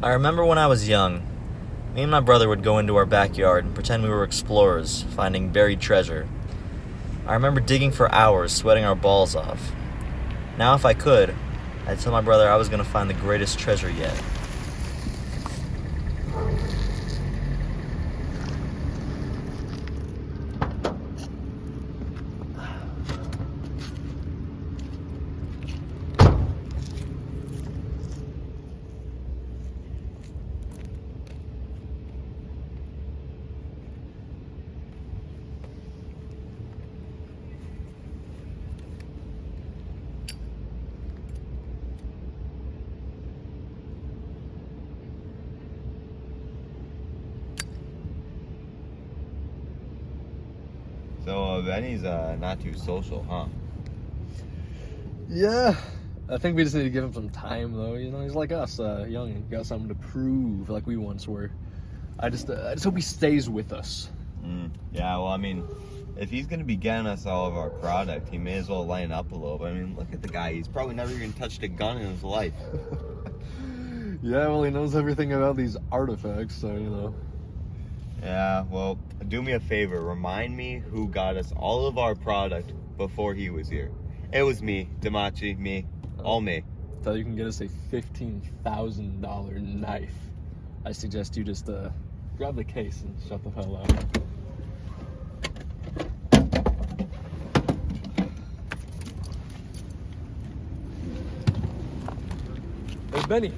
I remember when I was young, me and my brother would go into our backyard and pretend we were explorers, finding buried treasure. I remember digging for hours, sweating our balls off. Now, if I could, I'd tell my brother I was going to find the greatest treasure yet. So, Benny's not too social, huh? Yeah, I think we just need to give him some time, though. You know, he's like us, young and got something to prove, like we once were. I just hope he stays with us. Yeah, well, I mean, if he's gonna be getting us all of our product, he may as well line up a little bit. I mean, look at the guy. He's probably never even touched a gun in his life. Yeah, well, he knows everything about these artifacts, so, you know. Yeah, well, do me a favor. Remind me who got us all of our product before he was here. It was me, Damachi, me, all me. Until you can get us a $15,000 knife, I suggest you just grab the case and shut the hell up. Hey, Benny.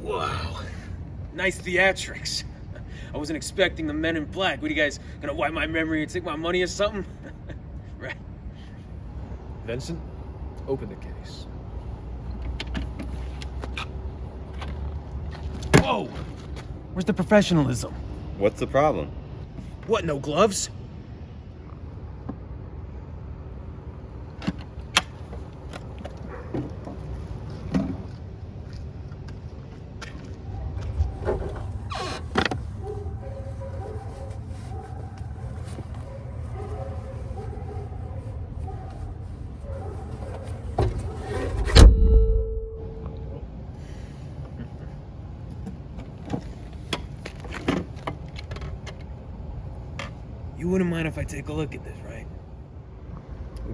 Wow. Nice theatrics. I wasn't expecting the Men in Black. What are you guys gonna wipe my memory and take my money or something? Right. Vincent, open the case. Whoa! Where's the professionalism? What's the problem? What, no gloves? You wouldn't mind if I take a look at this, right?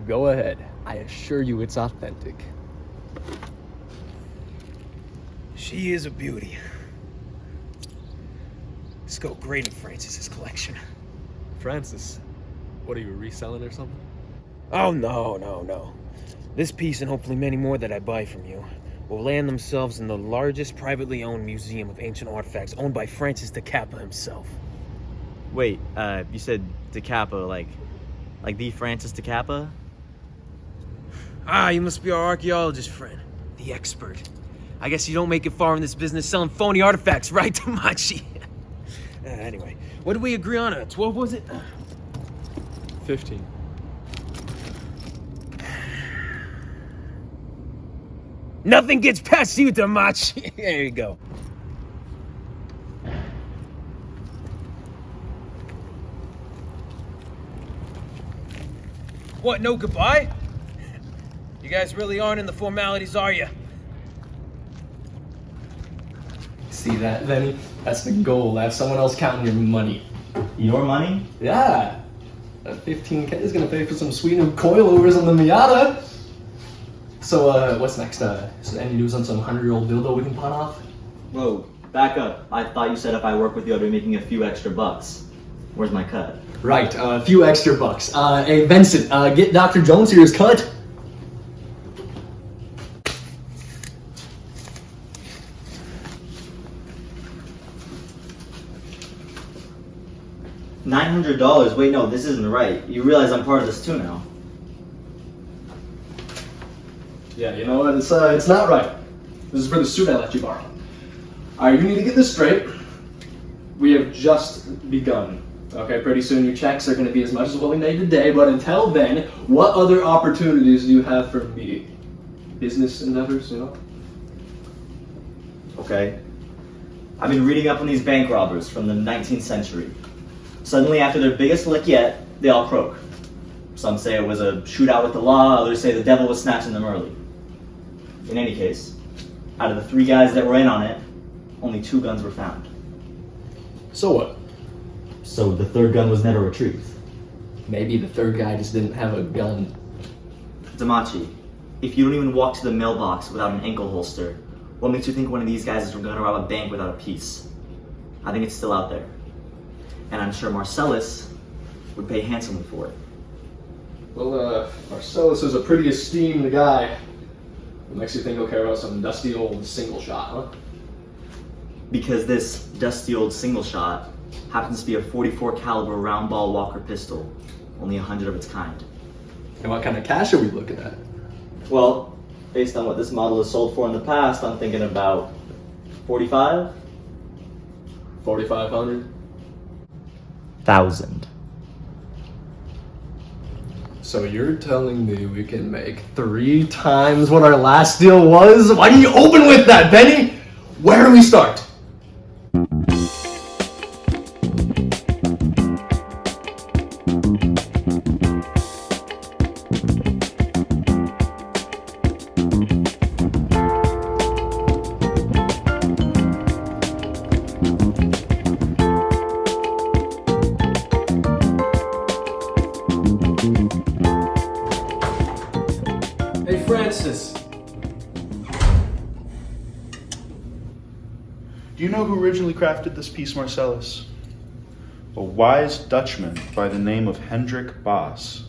Go ahead. I assure you it's authentic. She is a beauty. This go great in Francis's collection. Francis, what are you, reselling or something? Oh, no. This piece and hopefully many more that I buy from you will land themselves in the largest privately owned museum of ancient artifacts owned by Francis de Kappa himself. Wait, you said De Kappa, like the Francis De Kappa? Ah, you must be our archaeologist friend, the expert. I guess you don't make it far in this business selling phony artifacts, right, Damachi? Anyway, what did we agree on? 12, was it? 15. Nothing gets past you, Damachi. There you go. What, no goodbye? You guys really aren't in the formalities, are you? See that, Benny? That's the goal. Have someone else counting your money. Your money? Yeah. That 15K is gonna pay for some sweet new coilovers on the Miata. So, what's next? Any news on some 100-year-old dildo we can pawn off? Whoa, back up. I thought you said if I work with you, I'd be making a few extra bucks. Where's my cut? Right, a few extra bucks. Hey, Vincent, get Dr. Jones here his cut. $900? Wait, no, this isn't right. You realize I'm part of this too now. Yeah, you know what? It's not right. This is for the suit I let you borrow. Alright, you need to get this straight. We have just begun. Okay, pretty soon your checks are going to be as much as what we made today, but until then, what other opportunities do you have for me? Business endeavors, you know? Okay. I've been reading up on these bank robbers from the 19th century. Suddenly, after their biggest lick yet, they all croak. Some say it was a shootout with the law, others say the devil was snatching them early. In any case, out of the 3 guys that were in on it, only 2 guns were found. So what? So the 3rd gun was never retrieved. Maybe the 3rd guy just didn't have a gun. Damachi, if you don't even walk to the mailbox without an ankle holster, what makes you think one of these guys is going to rob a bank without a piece? I think it's still out there. And I'm sure Marcellus would pay handsomely for it. Well, Marcellus is a pretty esteemed guy. What makes you think he'll care about some dusty old single shot, huh? Because this dusty old single shot happens to be a .44 caliber round ball Walker pistol, only 100 of its kind. And what kind of cash are we looking at? Well, based on what this model has sold for in the past, I'm thinking about 45? 4,500? 1,000. So you're telling me we can make 3 times what our last deal was? Why didn't you open with that, Benny? Where do we start? Hey, Francis. Do you know who originally crafted this piece, Marcellus? A wise Dutchman by the name of Hendrik Baas.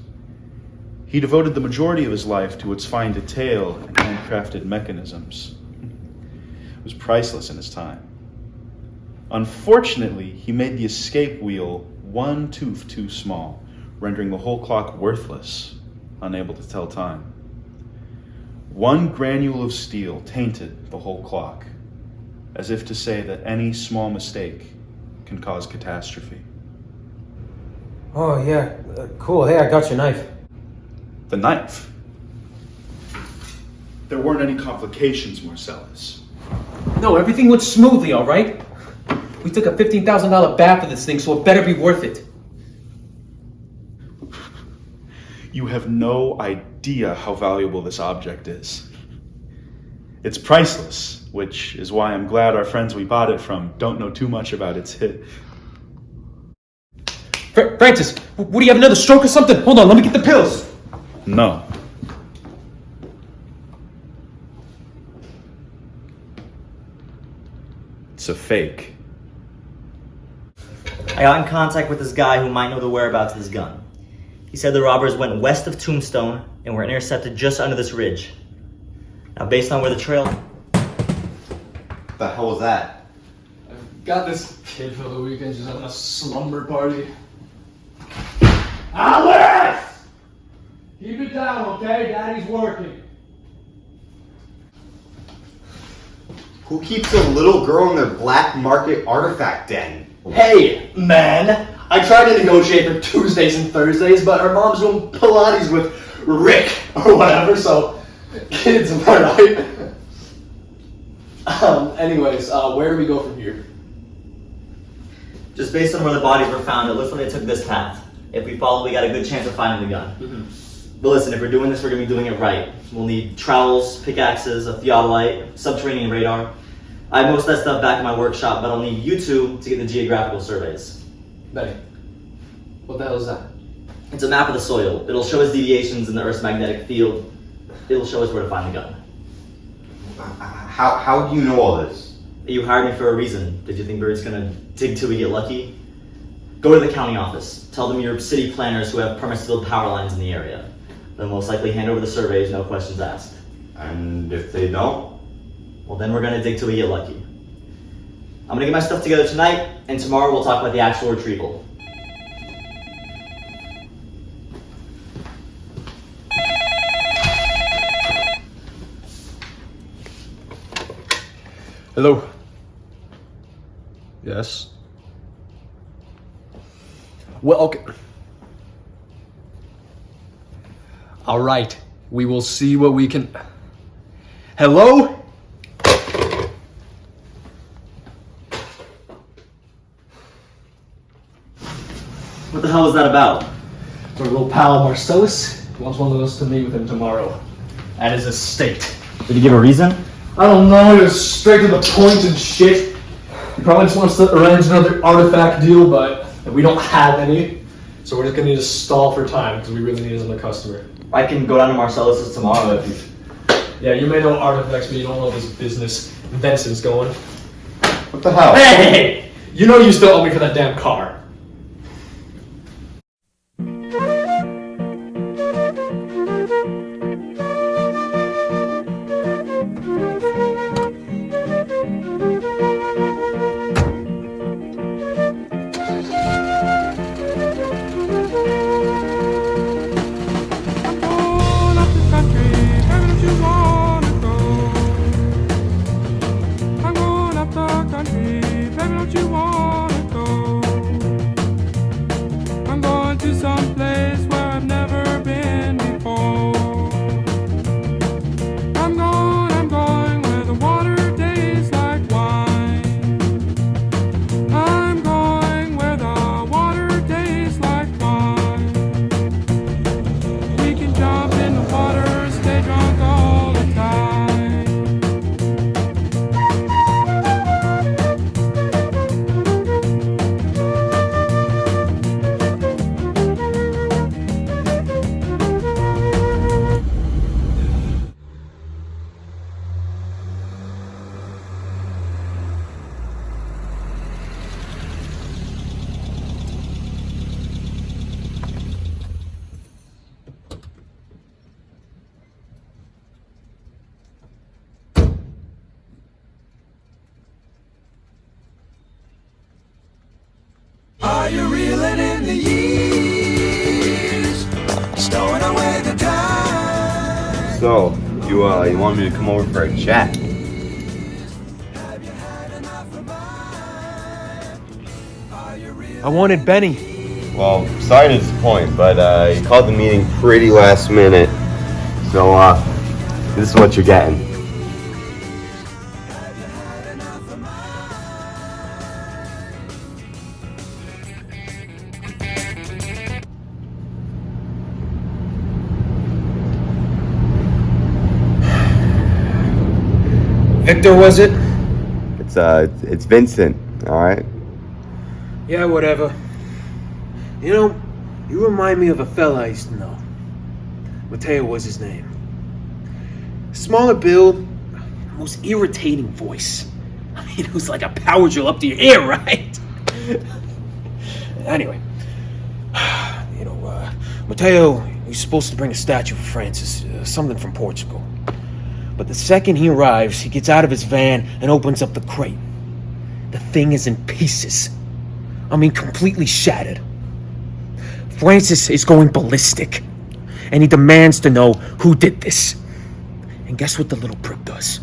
He devoted the majority of his life to its fine detail and handcrafted mechanisms. It was priceless in his time. Unfortunately, he made the escape wheel 1 tooth too small, rendering the whole clock worthless, unable to tell time. 1 granule of steel tainted the whole clock, as if to say that any small mistake can cause catastrophe. Oh, yeah. Cool. Hey, I got your knife. The knife. There weren't any complications, Marcellus. No, everything went smoothly, all right? We took a $15,000 bath for this thing, so it better be worth it. You have no idea how valuable this object is. It's priceless, which is why I'm glad our friends we bought it from don't know too much about its hit. Francis, what do you have, another stroke or something? Hold on, let me get the pills. No. It's a fake. I got in contact with this guy who might know the whereabouts of this gun. He said the robbers went west of Tombstone and were intercepted just under this ridge. Now, based on where the trail... The hell was that? I've got this kid for the weekend just having a slumber party. Alex! Keep it down, okay? Daddy's working. Who keeps a little girl in their black market artifact den? Hey, man! I tried to negotiate for Tuesdays and Thursdays, but her mom's doing Pilates with Rick or whatever, so kids, am I right? Anyways, where do we go from here? Just based on where the bodies were found, it looks like they took this path. If we follow, we got a good chance of finding the gun. But listen, if we're doing this, we're going to be doing it right. We'll need trowels, pickaxes, a theodolite, subterranean radar. I have most of that stuff back in my workshop, but I'll need you two to get the geographical surveys. Benny, what the hell is that? It's a map of the soil. It'll show us deviations in the Earth's magnetic field. It'll show us where to find the gun. How do you know all this? You hired me for a reason. Did you think we were just going to dig till we get lucky? Go to the county office. Tell them you're city planners who have permits to build power lines in the area. They'll most likely hand over the surveys, no questions asked. And if they don't? Well, then we're gonna dig till we get lucky. I'm gonna get my stuff together tonight, and tomorrow we'll talk about the actual retrieval. Hello? Yes? Well, okay. All right. We will see what we can... Hello? What the hell was that about? Our little pal Marcellus wants one of us to meet with him tomorrow at his estate. Did he give a reason? I don't know, he was straight to the point and shit. He probably just wants to arrange another artifact deal, but we don't have any. So we're just gonna need to stall for time because we really need another customer. I can go down to Marcellus's tomorrow if you... Yeah, you may know artifacts, but you don't know this business. Benson's going. What the hell? Hey! You know you still owe me for that damn car. Are you reeling in the years? Stowing away the time. So, you want me to come over for a chat? Have you had enough of mine? Are you reeling? I wanted Benny. Well, sorry to disappoint, but you called the meeting pretty last minute. So, this is what you're getting. Have you had enough of mine? Victor, was it? It's Vincent, alright? Yeah, whatever. You know, you remind me of a fella I used to know. Mateo was his name. Smaller build, most irritating voice. I mean, it was like a power drill up to your ear, right? Anyway, you know, Mateo, he's supposed to bring a statue for Francis, something from Portugal. But the second he arrives, he gets out of his van and opens up the crate. The thing is in pieces. I mean, completely shattered. Francis is going ballistic, and he demands to know who did this. And guess what the little prick does?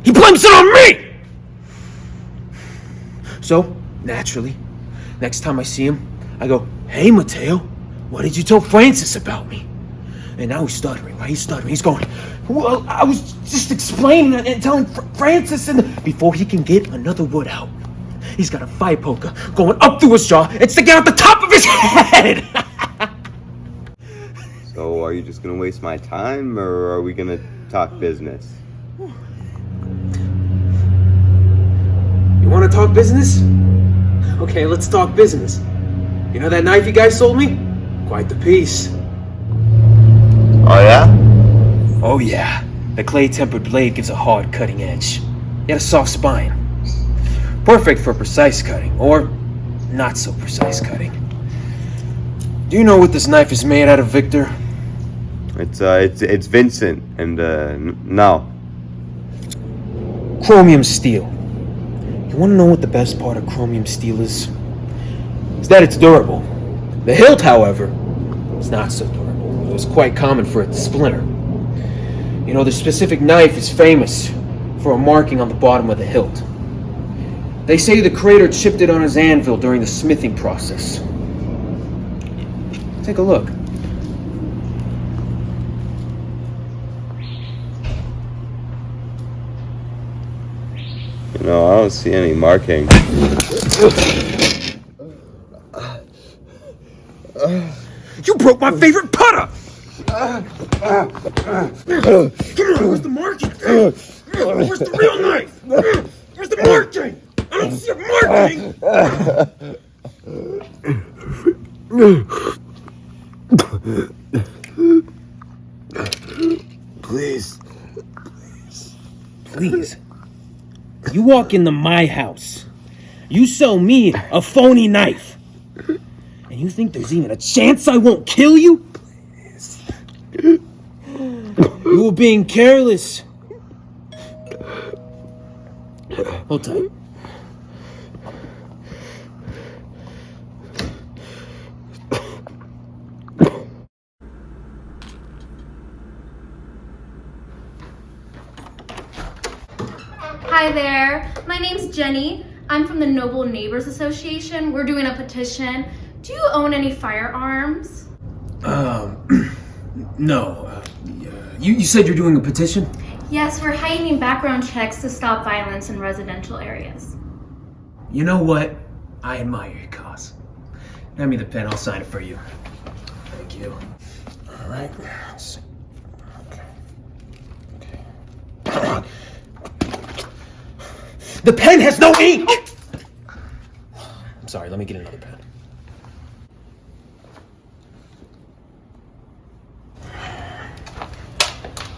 He blames it on me! So, naturally, next time I see him, I go, "Hey, Mateo, what did you tell Francis about me?" And now he's stuttering, right? He's stuttering. He's going, "Well, I was just explaining and telling Francis," and before he can get another word out, he's got a fire poker going up through his jaw and sticking out the top of his head. So, are you just gonna waste my time, or are we gonna talk business? You want to talk business? Okay, let's talk business. You know that knife you guys sold me? Quite the piece. Oh, yeah? Oh yeah, the clay-tempered blade gives a hard cutting edge, yet a soft spine. Perfect for precise cutting, or not so precise cutting. Do you know what this knife is made out of, Victor? It's Vincent, and no. Chromium steel. You want to know what the best part of chromium steel is? It's that it's durable. The hilt, however, is not so durable. It was quite common for it to splinter. You know, the specific knife is famous for a marking on the bottom of the hilt. They say the creator chipped it on his anvil during the smithing process. Take a look. You know, I don't see any marking. You broke my favorite putter! Come on, where's the marking? Where's the real knife? Where's the marking? I don't see a marking! Please. Please. You walk into my house. You sell me a phony knife. And you think there's even a chance I won't kill you? Please. You were being careless. Hold tight. Hi there, my name's Jenny. I'm from the Noble Neighbors Association. We're doing a petition. Do you own any firearms? No. You said you're doing a petition? Yes, we're heightening background checks to stop violence in residential areas. You know what? I admire your cause. Hand me the pen, I'll sign it for you. Thank you. All right. Okay. The pen has no ink! I'm sorry, let me get another pen.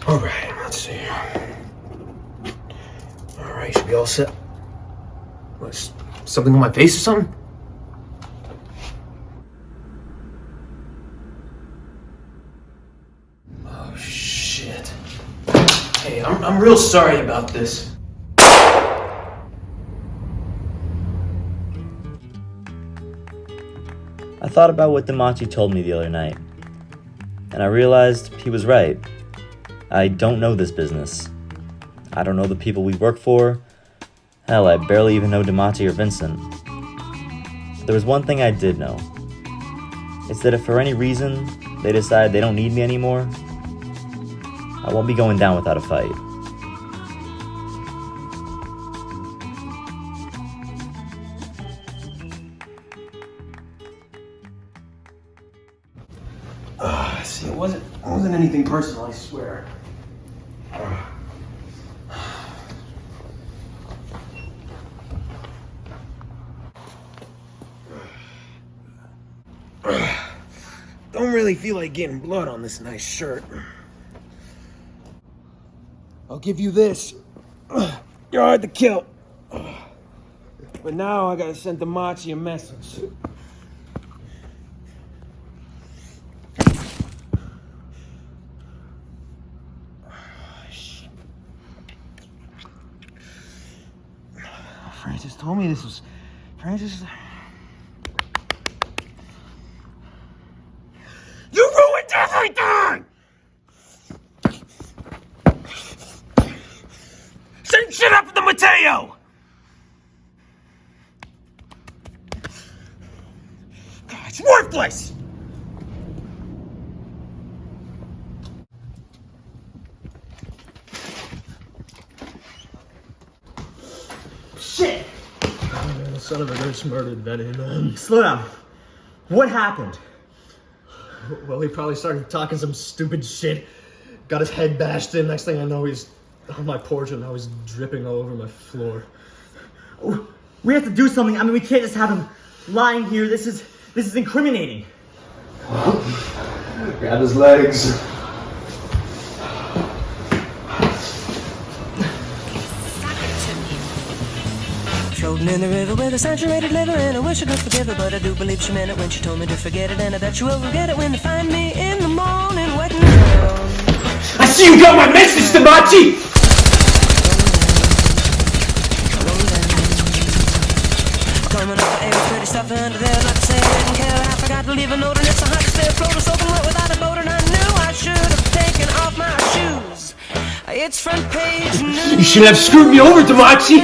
All right, let's see. All right, should be all set. What's something on my face or something? Oh, shit. Hey, I'm real sorry about this. I thought about what Damachi told me the other night, and I realized he was right. I don't know this business. I don't know the people we work for. Hell, I barely even know Damachi or Vincent. But there was one thing I did know. It's that if for any reason they decide they don't need me anymore, I won't be going down without a fight. See, it wasn't anything personal, I swear. Don't really feel like getting blood on this nice shirt. I'll give you this. You're hard to kill. But now I gotta send Damachi a message. Francis told me this was... Francis... You ruined everything! Same shit up with the Mateo! God, it's worthless! Shit! The son of a bitch murdered Benny. Slow down. What happened? Well, he probably started talking some stupid shit. Got his head bashed in. Next thing I know, he's on my porch and now he's dripping all over my floor. We have to do something. I mean, we can't just have him lying here. This is incriminating. Grab his legs. Floating in the river with a saturated liver, and I wish I could forgive her, but I do believe she meant it when she told me to forget it, and I bet you will forget it when they find me in the morning wetting around. I see you got my message, Damachi! Coming up the air, pretty stuff under there, like I say, I didn't care, I forgot to leave a note, and it's a hot step, floater soaking wet without a boat, and I knew I should have taken off my shoes. It's front page news. You should have screwed me over, Damachi!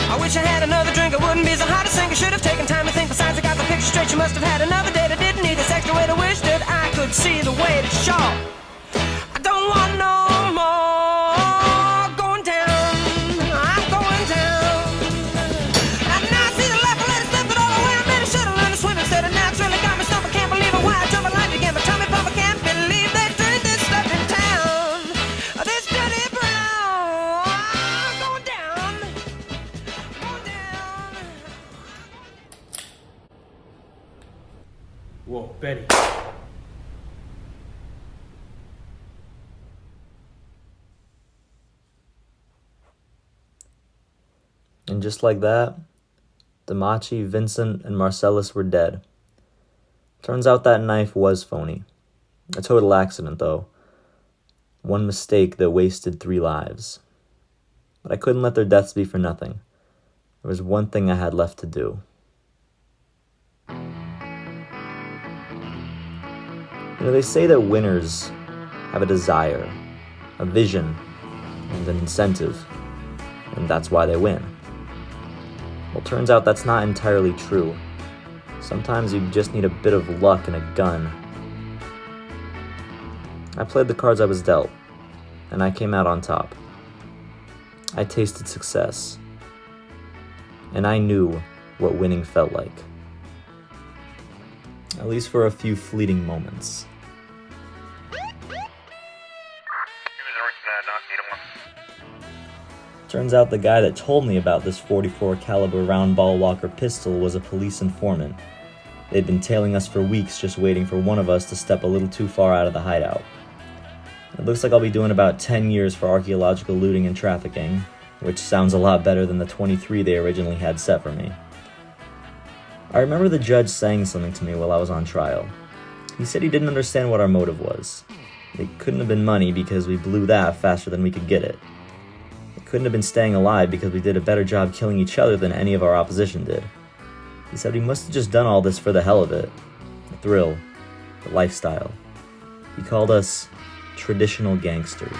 I wish I had another drink, I wouldn't be so hard to sink. I should have taken time to think. Besides, I got the picture straight. You must have had another date. I didn't need this extra way to wish that I could see the way to show. I don't want no more going down. I'm going down. And now I see the left, I let it slip it all away. I better should have learned to swim instead. And now it's really got me stumped. I can't believe it. Why I jump a line again. My tummy pump, I can't believe they drink this stuff in town. This dirty brown. I'm going down. Going down. Whoa, Betty. And just like that, Damachi, Vincent, and Marcellus were dead. Turns out that knife was phony. A total accident, though. One mistake that wasted 3 lives. But I couldn't let their deaths be for nothing. There was one thing I had left to do. You know, they say that winners have a desire, a vision, and an incentive, and that's why they win. Well, turns out that's not entirely true. Sometimes you just need a bit of luck and a gun. I played the cards I was dealt, and I came out on top. I tasted success, and I knew what winning felt like. At least for a few fleeting moments. Turns out the guy that told me about this .44 caliber round ball Walker pistol was a police informant. They'd been tailing us for weeks, just waiting for one of us to step a little too far out of the hideout. It looks like I'll be doing about 10 years for archaeological looting and trafficking, which sounds a lot better than the 23 they originally had set for me. I remember the judge saying something to me while I was on trial. He said he didn't understand what our motive was. It couldn't have been money because we blew that faster than we could get it. It couldn't have been staying alive because we did a better job killing each other than any of our opposition did. He said we must have just done all this for the hell of it. The thrill, the lifestyle. He called us traditional gangsters.